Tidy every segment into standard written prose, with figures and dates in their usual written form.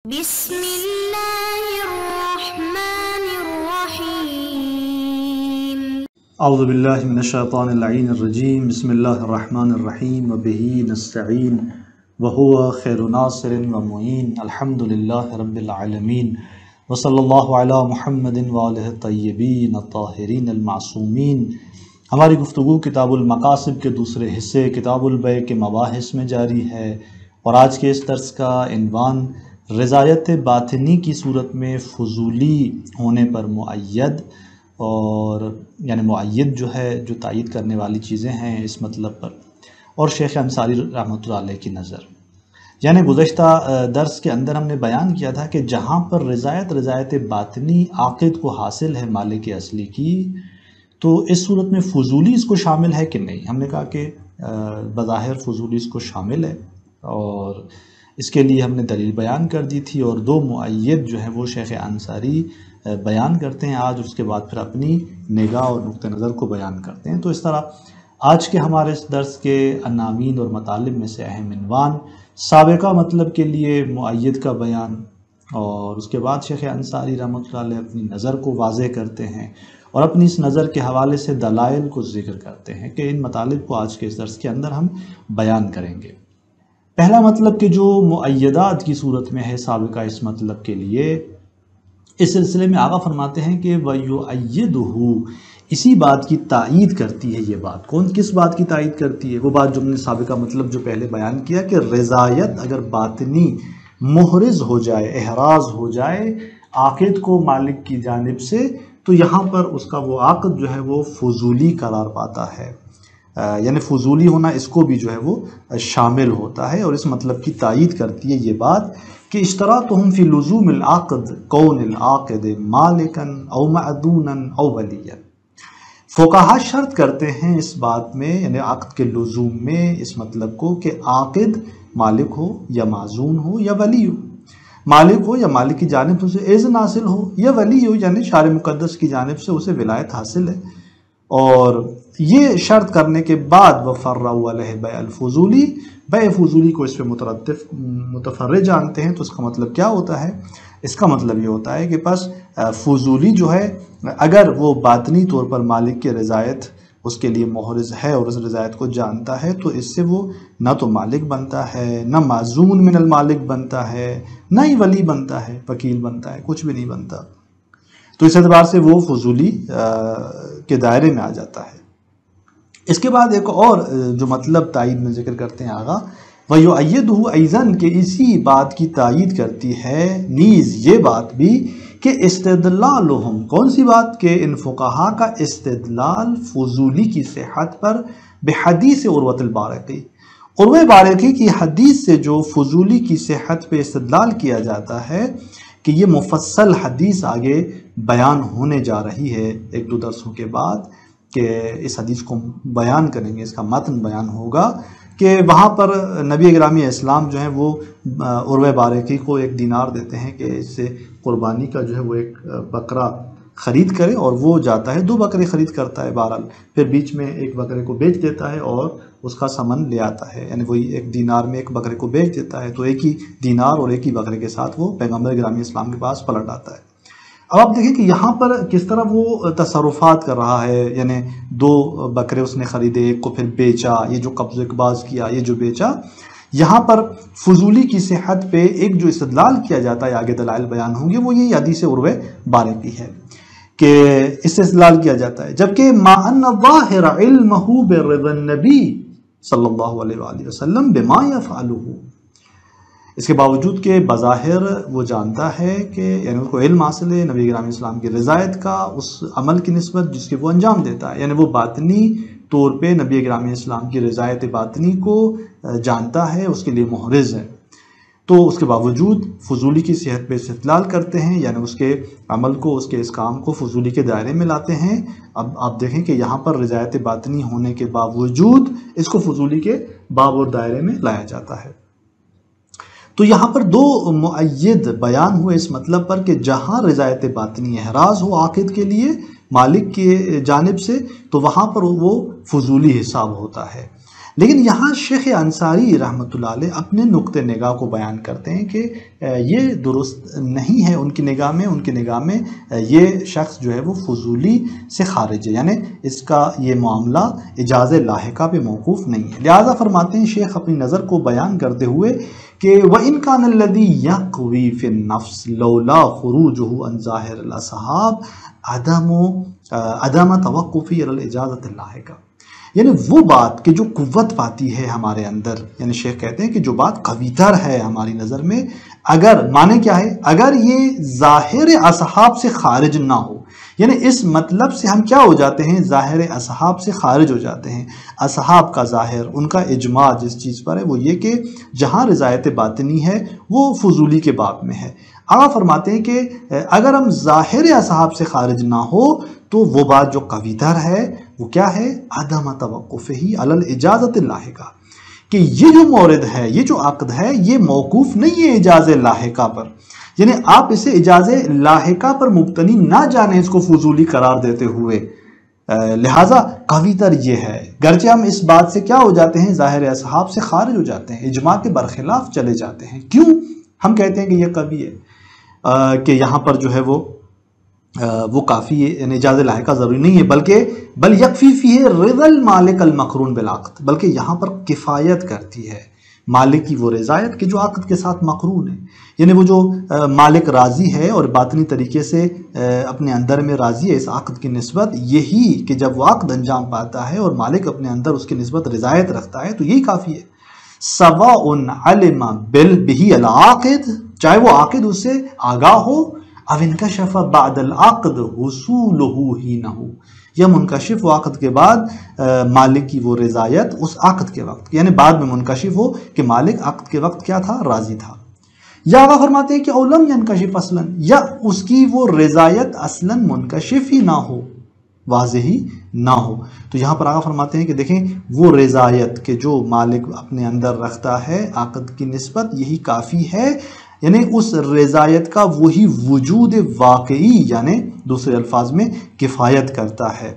بسم اللہ الرحمن الرحیم اعوذ باللہ من الشیطان اللعین الرجیم بسم اللہ الرحمن الرحیم وبہ نستعین وہو خیر ناصر ومعین الحمدللہ رب العالمین وصلی اللہ علی محمد وآلہ الطیبین الطاہرین المعصومین۔ ہماری گفتگو کتاب المقاصد کے دوسرے حصے کتاب البیع کے مباحث میں جاری ہے، اور آج کے اس درس کا عنوان رضایت باطنی کی صورت میں فضولی ہونے پر معید، اور یعنی معید جو ہے جو تائید کرنے والی چیزیں ہیں اس مطلب پر، اور شیخ انصاری رحمۃ اللہ علیہ کی نظر۔ یعنی گزشتہ درس کے اندر ہم نے بیان کیا تھا کہ جہاں پر رضایت باطنی عاقد کو حاصل ہے مالک اصلی کی، تو اس صورت میں فضولی اس کو شامل ہے کہ نہیں۔ ہم نے کہا کہ بظاہر فضولی اس کو شامل ہے، اور اس کے لیے ہم نے دلیل بیان کر دی تھی، اور دو معید جو ہے وہ شیخ انصاری بیان کرتے ہیں آج، اس کے بعد پھر اپنی نگاہ اور نقطہ نظر کو بیان کرتے ہیں۔ تو اس طرح آج کے ہمارے اس درس کے عناوین اور مطالب میں سے اہم عنوان سابقہ مطلب کے لیے معید کا بیان، اور اس کے بعد شیخ انصاری رحمۃ اللہ علیہ اپنی نظر کو واضح کرتے ہیں، اور اپنی اس نظر کے حوالے سے دلائل کو ذکر کرتے ہیں کہ ان مطالب کو آج کے اس درس کے اندر ہم بیان کریں گے۔ پہلا مطلب کہ جو معیدات کی صورت میں ہے سابقہ اس مطلب کے لیے، اس سلسلے میں آقا فرماتے ہیں کہ وَيُؤَيِّدُهُ، اسی بات کی تائید کرتی ہے یہ بات۔ کس بات کی تائید کرتی ہے؟ وہ بات جو ہم نے سابقہ مطلب جو پہلے بیان کیا کہ رضایت اگر باطنی محرز ہو جائے، احراز ہو جائے عاقد کو مالک کی جانب سے، تو یہاں پر اس کا وہ عقد جو ہے وہ فضولی قرار پاتا ہے، یعنی فضولی ہونا اس کو بھی جو ہے وہ شامل ہوتا ہے، اور اس مطلب کی تائید کرتی ہے یہ بات کہ اشتراطہم فی لزوم العقد کون العاقد مالکا او معدونا او ولیا۔ فقہا شرط کرتے ہیں اس بات میں، یعنی عقد کے لزوم میں اس مطلب کو کہ عاقد مالک ہو یا معزون ہو یا ولی ہو، مالک ہو یا مالک کی جانب سے اسے اذن حاصل ہو، یا ولی ہو یعنی شارع مقدس کی جانب سے اسے ولایت حاصل ہے۔ اور یہ شرط کرنے کے بعد وَفَرَّعُوا عَلَيْهِ بَيْعَ الْفُضُولِ، بیع فضولی کو اس پہ متفرع جانتے ہیں۔ تو اس کا مطلب کیا ہوتا ہے؟ اس کا مطلب یہ ہوتا ہے کہ پس فضولی جو ہے اگر وہ باطنی طور پر مالک کی رضایت اس کے لیے محرز ہے اور اس رضایت کو جانتا ہے، تو اس سے وہ نہ تو مالک بنتا ہے، نہ معزون من المالک بنتا ہے، نہ ہی ولی بنتا ہے، وکیل بنتا ہے، کچھ بھی نہیں بنتا۔ تو اس اعتبار سے وہ فضولی کے دائرے میں آ جاتا ہے۔ اس کے بعد ایک اور جو مطلب تائید میں ذکر کرتے ہیں آغا، وَيُؤَيِّدُهُ أَيْضًا، کہ اسی بات کی تائید کرتی ہے نیز یہ بات بھی کہ استدلالہم، کون سی بات؟ کہ ان فقہا کا استدلال فضولی کی صحت پر بحدیث عروۃ البارقی، عروہ بارقی کی حدیث سے جو فضولی کی صحت پہ استدلال کیا جاتا ہے کہ یہ مفصل حدیث آگے بیان ہونے جا رہی ہے ایک دو درسوں کے بعد، کہ اس حدیث کو بیان کریں گے، اس کا متن بیان ہوگا کہ وہاں پر نبی گرامی اسلام جو ہیں وہ عروہ بارقی کو 1 دینار دیتے ہیں کہ اس سے قربانی کا جو ہے وہ ایک بکرا خرید کرے، اور وہ جاتا ہے 2 بکرے خرید کرتا ہے، بہرحال پھر بیچ میں 1 بکرے کو بیچ دیتا ہے اور اس کا ثمن لے آتا ہے، یعنی وہی 1 دینار میں 1 بکرے کو بیچ دیتا ہے، تو 1 ہی دینار اور 1 ہی بکرے کے ساتھ وہ پیغمبر گرامی اسلام کے پاس پلٹ آتا ہے۔ اب آپ دیکھیں کہ یہاں پر کس طرح وہ تصرفات کر رہا ہے، یعنی 2 بکرے اس نے خریدے، 1 کو پھر بیچا، یہ جو قبض و اقباض کیا، یہ جو بیچا، یہاں پر فضولی کی صحت پہ ایک جو استدلال کیا جاتا ہے، آگے دلائل بیان ہوں گے، وہ یہ حدیث عروہ بارقی ہے کہ اس سے استدلال کیا جاتا ہے، جبکہ ما ان ظاہر علمہ برضا النبی صلی اللہ علیہ وآلہ وسلم بما یفعلہ، اس کے باوجود کہ بظاہر وہ جانتا ہے کہ یعنی اس کو علم حاصل ہے نبی گرامی اسلام کی رضایت کا اس عمل کی نسبت جس کے وہ انجام دیتا ہے، یعنی وہ باطنی طور پہ نبی گرامی اسلام کی رضایت باطنی کو جانتا ہے، اس کے لیے محرز ہے، تو اس کے باوجود فضولی کی صحت پہ استدلال کرتے ہیں، یعنی اس کے عمل کو، اس کے اس کام کو فضولی کے دائرے میں لاتے ہیں۔ اب آپ دیکھیں کہ یہاں پر رضایت باطنی ہونے کے باوجود اس کو فضولی کے باب اور دائرے میں لایا جاتا ہے۔ تو یہاں پر 2 معید بیان ہوئے اس مطلب پر کہ جہاں رضایت باطنی احراز ہو عاقد کے لیے مالک کی جانب سے، تو وہاں پر وہ فضولی حساب ہوتا ہے، لیکن یہاں شیخ انصاری رحمۃ اللہ علیہ اپنے نقطۂ نگاہ کو بیان کرتے ہیں کہ یہ درست نہیں ہے ان کی نگاہ میں یہ شخص جو ہے وہ فضولی سے خارج ہے، یعنی اس کا یہ معاملہ اجاز لاحقہ پہ موقوف نہیں ہے۔ لہٰذا فرماتے ہیں شیخ اپنی نظر کو بیان کرتے ہوئے کہ وَإِن كَانَ الَّذِي يَقْوِي فِي النَّفْسِ لَوْلَا خُرُوجُهُ عَنْ ظَاهِرِ الْأَصْحَابِ عَدَمَ تَوَقُّفِ عَلَى الْإِجَازَةِ اللَّاحِقَةِ، یعنی وہ بات کہ جو قوت پاتی ہے ہمارے اندر، یعنی شیخ کہتے ہیں کہ جو بات قوی تر ہے ہماری نظر میں، اگر معنی کیا ہے، اگر یہ ظاہر اصحاب سے خارج نہ ہو، یعنی اس مطلب سے ہم کیا ہو جاتے ہیں، ظاہر اصحاب سے خارج ہو جاتے ہیں۔ اصحاب کا ظاہر، ان کا اجماع جس چیز پر ہے وہ یہ کہ جہاں رضایت باطنی ہے وہ فضولی کے باب میں ہے۔ آقا فرماتے ہیں کہ اگر ہم ظاہر اصحاب سے خارج نہ ہو تو وہ بات جو قوی تر ہے وہ کیا ہے، عدم توقفہ علی الاجازۃ اللاحقہ، کہ یہ جو مورد ہے، یہ جو عقد ہے، یہ موقوف نہیں ہے اجاز لاحقہ پر، یعنی آپ اسے اجاز لاحقہ پر مبتنی نہ جانیں اس کو فضولی قرار دیتے ہوئے، لہٰذا قوی تر یہ ہے، گرچہ ہم اس بات سے کیا ہو جاتے ہیں، ظاہر اصحاب سے خارج ہو جاتے ہیں، اجماع کے برخلاف چلے جاتے ہیں۔ کیوں ہم کہتے ہیں کہ یہ قوی ہے، کہ یہاں پر جو ہے وہ کافی ہے، یعنی اجاز لاحقہ ضروری نہیں ہے، بل یکفی فیہ رضا المالک المقرون بالعقد، بلکہ یہاں پر کفایت کرتی ہے مالک کی وہ رضایت کہ جو عقد کے ساتھ مقرون ہے، یعنی وہ جو مالک راضی ہے اور باطنی طریقے سے اپنے اندر میں راضی ہے اس عقد کی نسبت، یہی کہ جب وہ عقد انجام پاتا ہے اور مالک اپنے اندر اس کی نسبت رضایت رکھتا ہے تو یہی کافی ہے۔ سواء علم بہ العاقد، چاہے وہ عاقد اس سے آگاہ ہو، او انکشف بعد العقد حصولہ ہی نہ ہو، یا منکشف ہو عقد کے بعد مالک کی وہ رضایت اس عقد کے وقت، یعنی بعد میں منکشف ہو کہ مالک عقد کے وقت کیا تھا، راضی تھا، یا آقا فرماتے ہیں کہ اولم ینکشف اصلا، یا اس کی وہ رضایت اصلا منکشف ہی نہ ہو، واضح ہی نہ ہو۔ تو یہاں پر آقا فرماتے ہیں کہ دیکھیں وہ رضایت کہ جو مالک اپنے اندر رکھتا ہے عقد کی نسبت، یہی کافی ہے، یعنی اس رضایت کا وہی وجود واقعی، یعنی دوسرے الفاظ میں کفایت کرتا ہے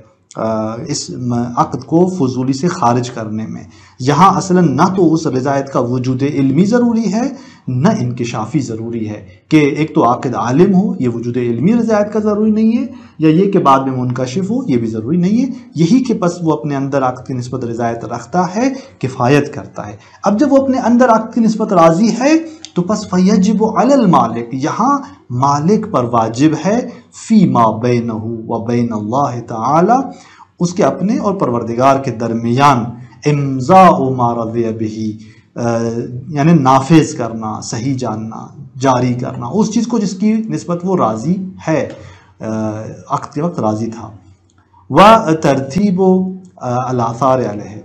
اس عقد کو فضولی سے خارج کرنے میں۔ یہاں اصلا نہ تو اس رضایت کا وجود علمی ضروری ہے نہ انکشافی ضروری ہے، کہ ایک تو عاقد عالم ہو، یہ وجود علمی رضایت کا ضروری نہیں ہے، یا یہ کہ بعد میں منکشف ہو، یہ بھی ضروری نہیں ہے، یہی کہ پس وہ اپنے اندر عقد کی نسبت رضایت رکھتا ہے، کفایت کرتا ہے۔ اب جب وہ اپنے اندر عقد کی نسبت راضی ہے تو پس فیجب علی المالک، یہاں مالک پر واجب ہے، فی ما بینہ و بین اللہ تعالی، اس کے اپنے اور پروردگار کے درمیان، امضاء ما رضی بہ، یعنی نافذ کرنا، صحیح جاننا، جاری کرنا اس چیز کو جس کی نسبت وہ راضی ہے، عقد کے وقت راضی تھا، و ترتیب الاثار علیہ،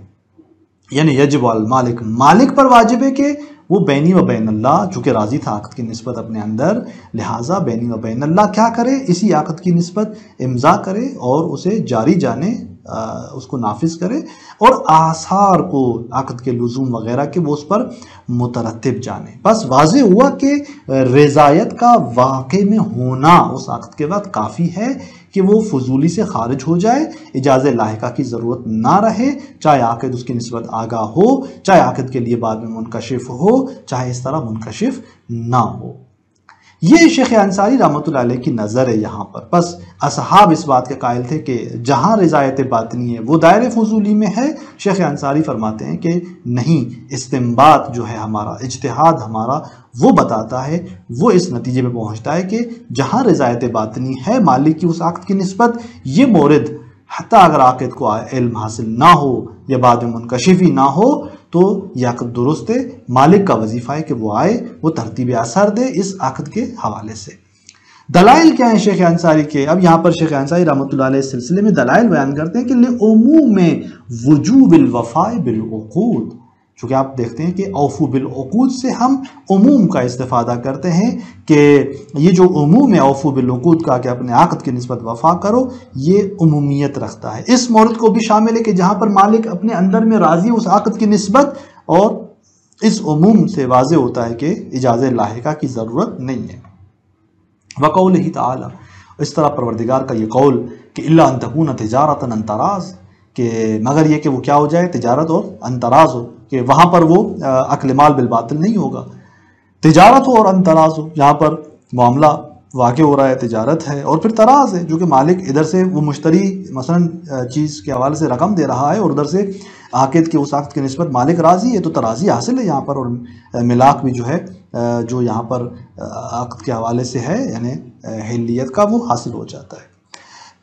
یعنی یجب المالک، مالک پر واجب ہے کہ وہ بینی و بین اللہ، چونکہ راضی تھا عقد کی نسبت اپنے اندر، لہٰذا بینی و بین اللہ کیا کرے، اسی عقد کی نسبت امضا کرے اور اسے جاری جانے، اس کو نافذ کرے، اور آثار کو عقد کے لزوم وغیرہ کے وہ اس پر مترتب جانے۔ بس واضح ہوا کہ رضایت کا واقع میں ہونا اس عقد کے وقت کافی ہے کہ وہ فضولی سے خارج ہو جائے، اجاز لاحقہ کی ضرورت نہ رہے، چاہے عاقد اس کی نسبت آگاہ ہو، چاہے عاقد کے لیے بعد میں منکشف ہو، چاہے اس طرح منکشف نہ ہو۔ یہ شیخ انصاری رحمۃ اللہ علیہ کی نظر ہے یہاں پر۔ بس اصحاب اس بات کے قائل تھے کہ جہاں رضایت باطنی ہے وہ دائرہ فضولی میں ہے، شیخ انصاری فرماتے ہیں کہ نہیں، استنباط جو ہے ہمارا، اجتہاد ہمارا، وہ بتاتا ہے، وہ اس نتیجے میں پہنچتا ہے کہ جہاں رضایت باطنی ہے مالک کی اس عقد کی نسبت، یہ مورد حتیٰ اگر عاقد کو علم حاصل نہ ہو یا بعد میں منکشف ہی نہ ہو تو یہ عقد درست ہے، مالک کا وظیفہ ہے کہ وہ آئے، وہ ترتیب اثر دے اس عقد کے حوالے سے۔ دلائل کیا ہیں شیخ انصاری کے؟ اب یہاں پر شیخ انصاری رحمۃ اللہ علیہ اس سلسلے میں دلائل بیان کرتے ہیں کہ لعموم وجوب الوفاء بالعقود، چونکہ آپ دیکھتے ہیں کہ اوفو بالعقود سے ہم عموم کا استفادہ کرتے ہیں، کہ یہ جو عموم ہے اوفو بالعقود کا کہ اپنے عقد کی نسبت وفا کرو، یہ عمومیت رکھتا ہے، اس مورد کو بھی شامل ہے کہ جہاں پر مالک اپنے اندر میں راضی اس عقد کی نسبت، اور اس عموم سے واضح ہوتا ہے کہ اجازہ لاحقہ کی ضرورت نہیں ہے۔ وقولہ تعالی، اس طرح پروردگار کا یہ قول کہ الا ان تکون تجارتا عن تراض، کہ مگر یہ کہ وہ کیا ہو جائے، تجارت اور انتراز ہو، کہ وہاں پر وہ اکل مال بالباطل نہیں ہوگا، تجارت ہو اور انتراز ہو، یہاں پر معاملہ واقع ہو رہا ہے تجارت ہے، اور پھر تراز ہے جو کہ مالک ادھر سے وہ مشتری مثلا چیز کے حوالے سے رقم دے رہا ہے اور ادھر سے عاقد کے اس عقد کی نسبت مالک راضی ہے، تو ترازی حاصل ہے یہاں پر، اور ملاک بھی جو ہے جو یہاں پر عقد کے حوالے سے ہے یعنی حلیت کا وہ حاصل ہو جاتا ہے۔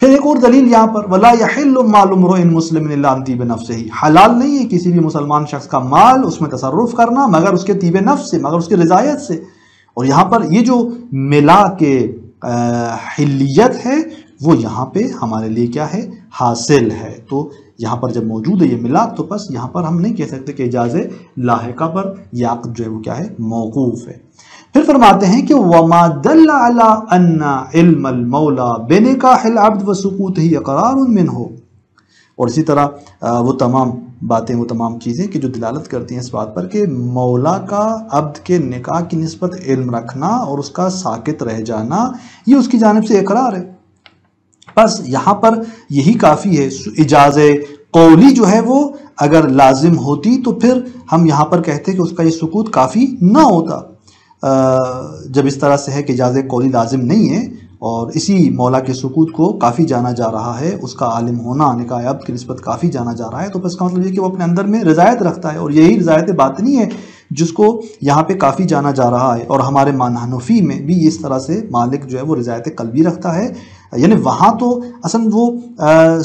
پھر ایک اور دلیل یہاں پر وَلَا يَحِلُّ مَالُ امْرُئٍ مُسْلِمٍ إِلَّا عَنْ طِيبِ نَفْسِهِ، حلال نہیں ہے کسی بھی مسلمان شخص کا مال اس میں تصرف کرنا مگر اس کے طیب نفس سے، مگر اس کی رضایت سے، اور یہاں پر یہ جو ملاک حلیت ہے وہ یہاں پہ ہمارے لیے کیا ہے، حاصل ہے۔ تو یہاں پر جب موجود ہے یہ ملاک تو بس یہاں پر ہم نہیں کہہ سکتے کہ اجاز لاحقہ پر یہ عقد جو ہے وہ کیا ہے، موقوف ہے۔ پھر فرماتے ہیں کہ وَمَا دَلَّ عَلَىٰ أَنَّ عِلْمَ الْمَوْلَىٰ بِنِكَاحِ الْعَبْدِ وَسُقُوطِهِ اقرار منه، اور اسی طرح وہ تمام باتیں، وہ تمام چیزیں کہ جو دلالت کرتی ہیں اس بات پر کہ مولا کا عبد کے نکاح کی نسبت علم رکھنا اور اس کا ساکت رہ جانا یہ اس کی جانب سے اقرار ہے۔ بس یہاں پر یہی کافی ہے، اجاز قولی جو ہے وہ اگر لازم ہوتی تو پھر ہم یہاں پر کہتے کہ اس کا یہ سکوت کافی نہ ہوتا، جب اس طرح سے ہے کہ اجازہ قولی لازم نہیں ہے اور اسی مولا کے سکوت کو کافی جانا جا رہا ہے، اس کا عالم ہونا نکاح عبد کی نسبت کافی جانا جا رہا ہے، تو اس کا مطلب یہ کہ وہ اپنے اندر میں رضایت رکھتا ہے، اور یہی رضایت باطنی ہے جس کو یہاں پہ کافی جانا جا رہا ہے۔ اور ہمارے حنفی میں بھی اس طرح سے مالک جو ہے وہ رضایت قلبی رکھتا ہے، یعنی وہاں تو اصلا وہ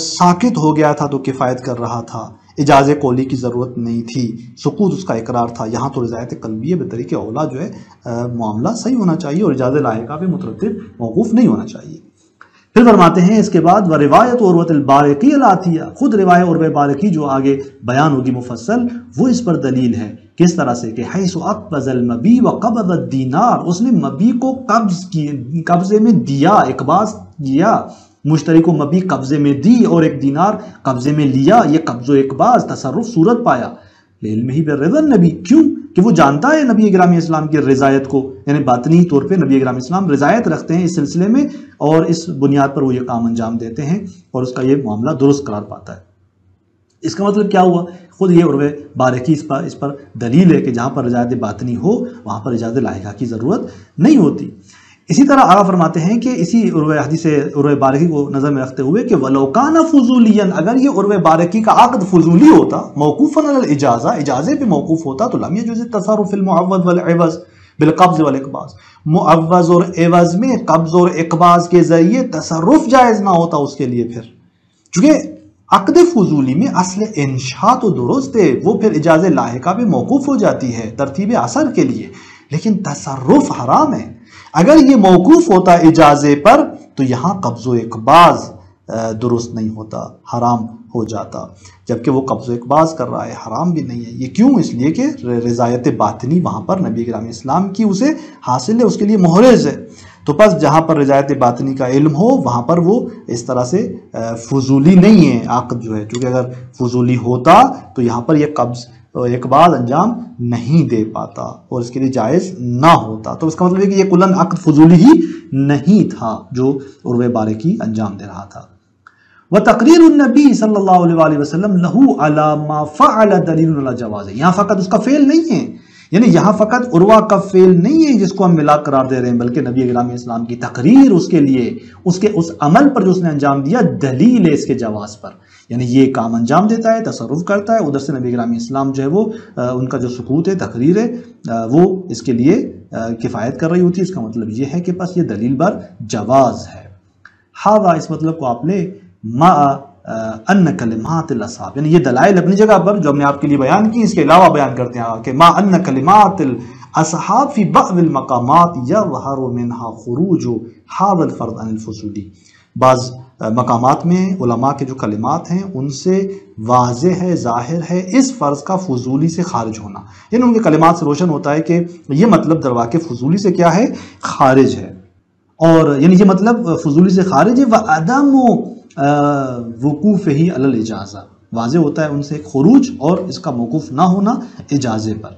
ساکت ہو گیا تھا تو کفایت کر رہا تھا، اجازہ قولی کی ضرورت نہیں تھی، سکوت اس کا اقرار تھا، یہاں تو رضایت قلبی ہے، بطریق اولا جو ہے معاملہ صحیح ہونا چاہیے اور اجازہ لاحقہ پہ مترتب موقوف نہیں ہونا چاہیے۔ پھر فرماتے ہیں اس کے بعد وروایت عروۃ البارقی الاتیہ، خود روایت عروہ بارقی جو آگے بیان ہوگی مفصل وہ اس پر دلیل ہے، کس طرح سے کہ حیث اقبض المبی وقبض الدینار، اس نے مبی کو قبضے میں دیا، اقباض دیا، مشتری کو مبی قبضے میں دی اور ایک دینار قبضے میں لیا، یہ قبض و اقباض تصرف صورت پایا لعلمہ برضا النبی، کیوں کہ وہ جانتا ہے نبی گرامی اسلام کی رضایت کو، یعنی باطنی طور پہ نبی گرامی اسلام رضایت رکھتے ہیں اس سلسلے میں اور اس بنیاد پر وہ یہ کام انجام دیتے ہیں اور اس کا یہ معاملہ درست قرار پاتا ہے۔ اس کا مطلب کیا ہوا، خود یہ عروہ بارقی اس پر دلیل ہے کہ جہاں پر رضایت باطنی ہو وہاں پر اجازہ لاحقہ کی ضرورت نہیں ہوتی۔ اسی طرح آگے فرماتے ہیں کہ اسی حدیث عروہ بارقی کو نظر میں رکھتے ہوئے کہ وَلَوْ كَانَ فُضُولِيًا، اگر یہ عروہ بارقی کا عقد فضولی ہوتا، موقوفاً علی الاجازہ، اجازے پہ موقوف ہوتا، تو لم يجوز التصرف في المعوض والعوض بالقبض والاقباض، معوض اور عوض میں قبض اور اقباض کے ذریعے تصرف جائز نہ ہوتا اس کے لیے، پھر چونکہ عقد فضولی میں اصل انشاء تو درست ہے، وہ پھر اجازہ لاحقہ پہ موقوف ہو جاتی ہے ترتیب اثر کے لیے، لیکن تصرف حرام ہے۔ اگر یہ موقوف ہوتا اجازے پر تو یہاں قبض و اقباض درست نہیں ہوتا، حرام ہو جاتا، جبکہ وہ قبض و اقباض کر رہا ہے، حرام بھی نہیں ہے۔ یہ کیوں؟ اس لیے کہ رضایت باطنی وہاں پر نبی گرامی اسلام کی اسے حاصل ہے، اس کے لیے محرز ہے۔ تو پس جہاں پر رضایت باطنی کا علم ہو وہاں پر وہ اس طرح سے فضولی نہیں ہے عقد جو ہے، چونکہ اگر فضولی ہوتا تو یہاں پر یہ قبض اقباض انجام نہیں دے پاتا اور اس کے لیے جائز نہ ہوتا۔ تو اس کا مطلب ہے کہ یہ کلاً عقد فضولی ہی نہیں تھا جو عروہ بارقی انجام دے رہا تھا۔ وَتَقْرِيرُ النَّبِي صلی اللہ علیہ وآلہ وسلم لَهُ عَلَى مَا فَعَلَ دَلِيلٌ عَلَى جَوَازِهِ، یہاں فقط اس کا فعل نہیں ہے، یعنی یہاں فقط عروہ کا فعل نہیں ہے جس کو ہم ملاک قرار دے رہے ہیں، بلکہ نبی گرامی اسلام کی تقریر اس کے لیے، اس عمل پر جو اس نے انجام دیا دلیل ہے اس کے جواز پر، یعنی یہ کام انجام دیتا ہے، تصرف کرتا ہے، ادھر سے نبی گرامی اسلام جو ہے وہ ان کا جو سکوت ہے، تقریر ہے، وہ اس کے لیے کفایت کر رہی ہوتی ہے۔ اس کا مطلب یہ ہے کہ بس یہ دلیل بر جواز ہے۔ ہاذا، اس مطلب کو آپ لے، ما ان کلمات الاصحاب، یعنی یہ دلائل اپنی جگہ پر جو ہم نے آپ کے لیے بیان کی، اس کے علاوہ بیان کرتے ہیں کہ ما ان کلمات الاصحاب فی بعض المقامات یظہر منها خروج هذا الفرض عن الفضولی، بعض مقامات میں علماء کے جو کلمات ہیں ان سے واضح ہے، ظاہر ہے اس فرض کا فضولی سے خارج ہونا، یعنی ان کے کلمات سے روشن ہوتا ہے کہ یہ مطلب درواقع فضولی سے کیا ہے، خارج ہے، اور یعنی یہ مطلب فضولی سے خارج ہے، وعدم وقوفہ علی الاجازہ، واضح ہوتا ہے ان سے خروج اور اس کا موقوف نہ ہونا اجازے پر۔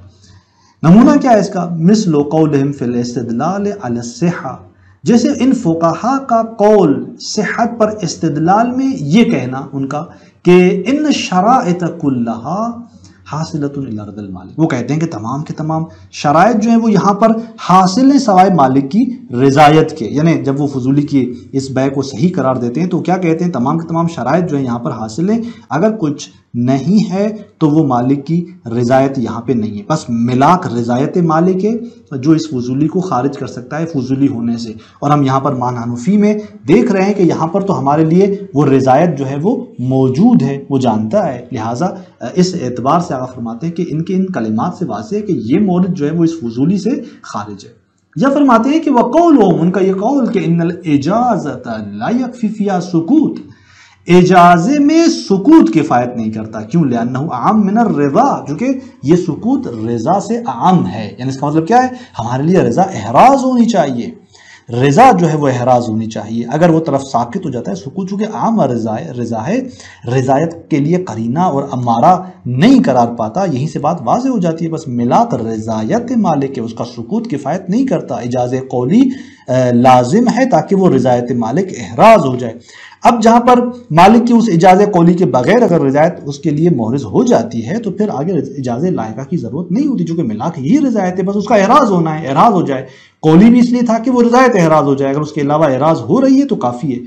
نمونہ کیا ہے اس کا؟ مثل قولہم فی الاستدلال علی الصحہ، جیسے ان فقہا کا قول صحت پر استدلال میں یہ کہنا ان کا کہ ان شرائط کلہا حاصلۃ الا رضا المالک، وہ کہتے ہیں کہ تمام کے تمام شرائط جو ہیں وہ یہاں پر حاصل ہیں سوائے مالک کی رضایت کے. یعنی جب وہ فضولی کی اس بیع کو صحیح قرار دیتے ہیں تو کیا کہتے ہیں تمام کے تمام شرائط جو ہیں یہاں پر حاصل ہیں، اگر کچھ نہیں ہے تو وہ مالک کی رضایت یہاں پہ نہیں ہے. بس ملاک رضایت مالک ہے جو اس فضولی کو خارج کر سکتا ہے فضولی ہونے سے. اور ہم یہاں پر مان حنفی میں دیکھ رہے ہیں کہ یہاں پر تو ہمارے لیے وہ رضایت جو ہے وہ موجود ہے، وہ جانتا ہے. لہٰذا اس اعتبار سے آقا فرماتے ہیں کہ ان کلمات سے واضح ہے کہ یہ مورد جو ہے وہ اس فضولی سے خارج ہے. یا فرماتے ہیں کہ وقولہم، ان کا یہ قول کہ ان الاجازۃ لا یکفی فیہا سکوت، اجازے میں سکوت کفایت نہیں کرتا. کیوں؟ لأنہ اعم من الرضا، جو کہ یہ سکوت رضا سے اعم ہے. یعنی اس کا مطلب کیا ہے؟ ہمارے لیے رضا احراز ہونی چاہیے، رضا جو ہے وہ احراز ہونی چاہیے. اگر وہ طرف ساکت ہو جاتا ہے، سکوت چونکہ عام رضا ہے، رضایت کے لیے قرینہ اور امارہ نہیں قرار پاتا، یہیں سے بات واضح ہو جاتی ہے. بس ملاک رضایت مالک ہے، اس کا سکوت کفایت نہیں کرتا. اجازہ قولی لازم ہے تاکہ وہ رضایت مالک احراز ہو جائے. اب جہاں پر مالک کی اس اجازہ قولی کے بغیر اگر رضایت اس کے لیے محرز ہو جاتی ہے تو پھر آگے اجازہ لائقہ کی ضرورت نہیں ہوتی، چونکہ ملاک ہی رضایت ہے، بس اس کا احراز ہونا ہے، احراز ہو جائے. قولی بھی اس لیے تھا کہ وہ رضایت احراز ہو جائے، اگر اس کے علاوہ احراز ہو رہی ہے تو کافی ہے.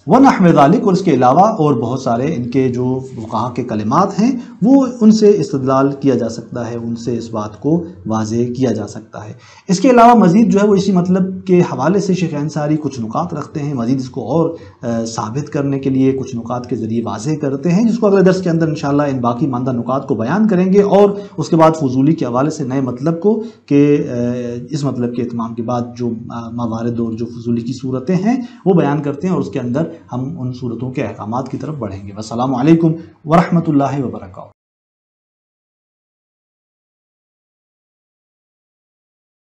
وَنَحْوِ ذَلِكَ، اور اس کے علاوہ اور بہت سارے ان کے جو فقہا کے کلمات ہیں وہ ان سے استدلال کیا جا سکتا ہے، ان سے اس بات کو واضح کیا جا سکتا ہے. اس کے علاوہ مزید جو ہے وہ اسی مطلب کے حوالے سے شیخ انصاری کچھ نکات رکھتے ہیں، مزید اس کو اور ثابت کرنے کے لیے کچھ نکات کے ذریعے واضح کرتے ہیں، جس کو اگلے درس کے اندر انشاءاللہ ان باقی ماندہ نکات کو بیان کریں گے. اور اس کے بعد فضولی کے حوالے سے نئے مطلب کو کہ اس مطلب کے اتمام کے بعد جو موارد اور جو فضولی کی صورتیں ہیں وہ بیان کرتے ہیں، اور اس کے اندر ہم ان صورتوں کے احکامات کی طرف بڑھیں گے. والسلام علیکم ورحمۃ اللہ وبرکاتہ.